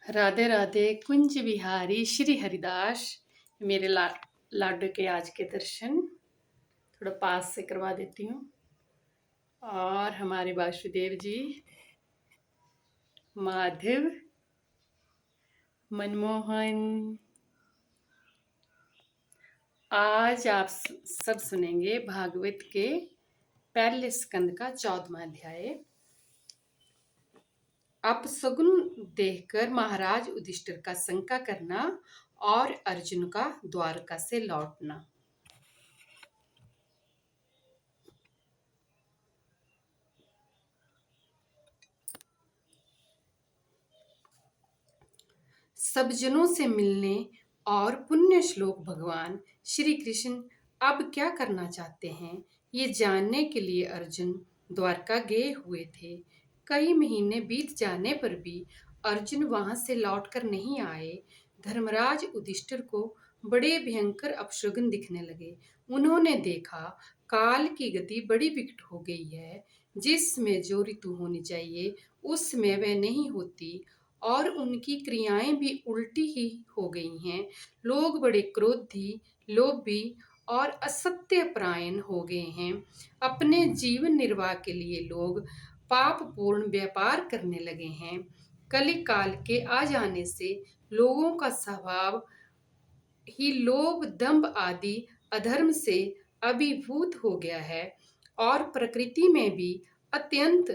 राधे राधे कुंज बिहारी श्री हरिदास। मेरे लाडो के आज के दर्शन थोड़ा पास से करवा देती हूँ। और हमारे वासुदेव जी, माधव, मनमोहन। आज आप सब सुनेंगे भागवत के पहले स्कंद का 14वां अध्याय। अपशगुन देखकर महाराज युधिष्ठिर का शंका करना और अर्जुन का द्वारका से लौटना। सब जनों से मिलने और पुण्य श्लोक भगवान श्री कृष्ण अब क्या करना चाहते हैं, ये जानने के लिए अर्जुन द्वारका गए हुए थे। कई महीने बीत जाने पर भी अर्जुन वहां से लौटकर नहीं आए। धर्मराज युधिष्ठिर को बड़े भयंकर अपशगुन दिखने लगे। उन्होंने देखा काल की गति बड़ी विकट हो गई है। जिसमें जो ऋतु होनी चाहिए उसमें वह नहीं होती और उनकी क्रियाएं भी उल्टी ही हो गई हैं। लोग बड़े क्रोधी, लोभी और असत्य परायण हो गए हैं। अपने जीवन निर्वाह के लिए लोग पापपूर्ण व्यापार करने लगे हैं। कली काल के आ जाने से लोगों का स्वभाव ही लोभ, दंभ आदि अधर्म से अभिभूत हो गया है और प्रकृति में भी अत्यंत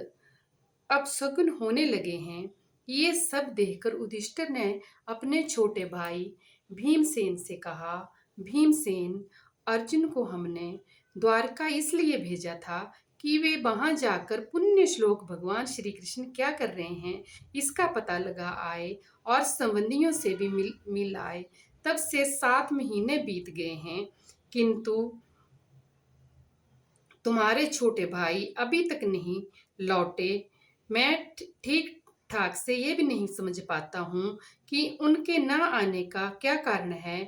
अपशगुन होने लगे हैं। ये सब देखकर युधिष्ठिर ने अपने छोटे भाई भीमसेन से कहा, भीमसेन, अर्जुन को हमने द्वारका इसलिए भेजा था कि वे वहां जाकर पुण्य श्लोक भगवान श्री कृष्ण क्या कर रहे हैं इसका पता लगा आए और संबंधियों से भी मिल आए। तब से 7 महीने बीत गए हैं, किंतु तुम्हारे छोटे भाई अभी तक नहीं लौटे। मैं ठीक ठाक से ये भी नहीं समझ पाता हूँ कि उनके न आने का क्या कारण है।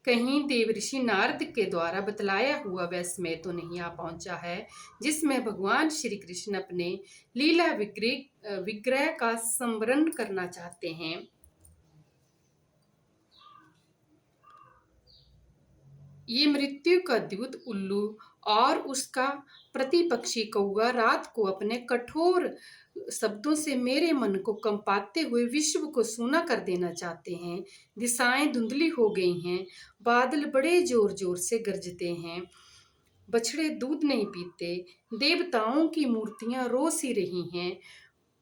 कहीं देवऋषि नारद के द्वारा बतलाया हुआ वह समय तो नहीं आ पहुंचा है जिसमें भगवान श्री कृष्ण अपने लीला विग्रह का संवरण करना चाहते हैं। ये मृत्यु का दूत उल्लू और उसका प्रतिपक्षी कौवा रात को अपने कठोर शब्दों से मेरे मन को कंपाते हुए विश्व को सूना कर देना चाहते हैं। दिशाएं धुंधली हो गई हैं, बादल बड़े जोर जोर से गरजते हैं, बछड़े दूध नहीं पीते, देवताओं की मूर्तियां रो सी रही हैं,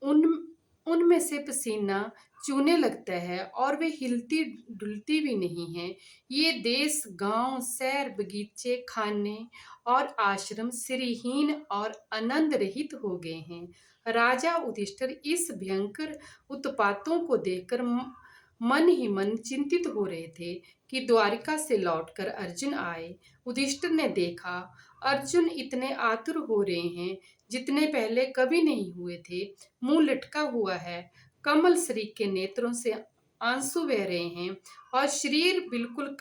उन उनमें से पसीना चूने लगता है और वे हिलती डुलती भी नहीं है। ये देश, गांव, शहर, बगीचे, खाने और आश्रम श्रीहीन और आनंद रहित हो गए हैं। राजा युधिष्ठिर इस भयंकर उत्पातों को देखकर मन ही मन चिंतित हो रहे थे कि द्वारिका से लौटकर अर्जुन आए। युधिष्ठिर ने देखा अर्जुन इतने आतुर हो रहे हैं जितने पहले कभी नहीं हुए थे। मुंह लटका हुआ है, कमल श्री के नेत्रों से आंसू बह रहे हैं और शरीर बिल्कुल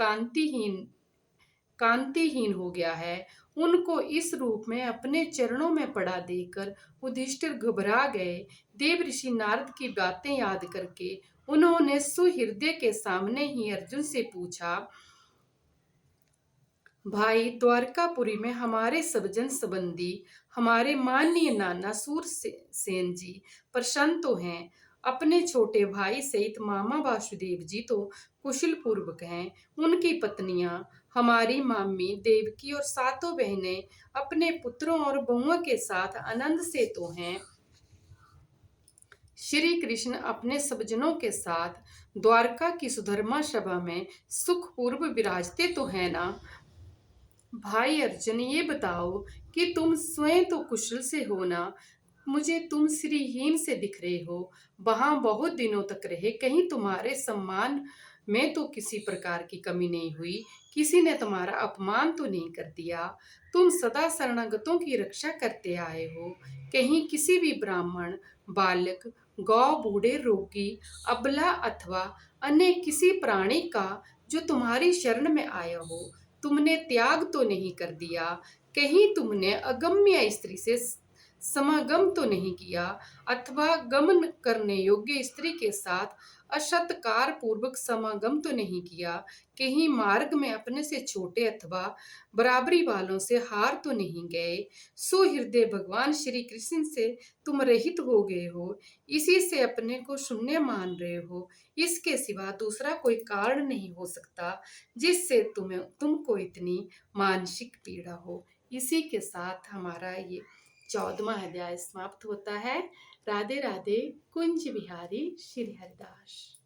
कांतिहीन हो गया है। उनको इस रूप में अपने चरणों में पड़ा देकर युधिष्ठिर घबरा गए। देवऋषि नारद की बातें याद करके उन्होंने सुहृदय के सामने ही अर्जुन से पूछा, भाई, द्वारकापुरी में हमारे सज्जन संबंधी, हमारे माननीय नाना सूरसेन जी प्रसन्न तो हैं। अपने छोटे भाई सहित मामा वासुदेव जी तो कुशल पूर्वक हैं। उनकी पत्नियां, हमारी मामी देवकी और सातों बहनें अपने पुत्रों और बहुओं के साथ आनंद से तो हैं। श्री कृष्ण अपने सज्जनों के साथ द्वारका की सुधर्मा सभा में सुखपूर्व विराजते तो हैं ना। भाई अर्जुन, ये बताओ कि तुम स्वयं तो कुशल से हो ना। मुझे तुम श्रीहीन से दिख रहे हो। वहां बहुत दिनों तक रहे, कहीं तुम्हारे सम्मान में तो किसी प्रकार की कमी नहीं हुई, किसी ने तुम्हारा अपमान तो नहीं कर दिया। तुम सदा शरणागतों की रक्षा करते आए हो। कहीं किसी भी ब्राह्मण, बालक, गौ, बूढ़े, रोगी, अबला अथवा अन्य किसी प्राणी का जो तुम्हारी शरण में आया हो तुमने त्याग तो नहीं कर दिया। कहीं तुमने अगम्य स्त्री से समागम तो नहीं किया अथवा गमन करने योग्य स्त्री के साथ असत्कार पूर्वक समागम तो नहीं किया, कहीं मार्ग में अपने से छोटे अथवा बराबरी वालों से हार तो नहीं गए। सुहृदय भगवान श्री कृष्ण से तुम रहित हो गए हो, इसी से अपने को शून्य मान रहे हो। इसके सिवा दूसरा कोई कारण नहीं हो सकता जिससे तुमको इतनी मानसिक पीड़ा हो। इसी के साथ हमारा ये 14वां अध्याय समाप्त होता है। राधे राधे। कुंज बिहारी श्री हरिदास।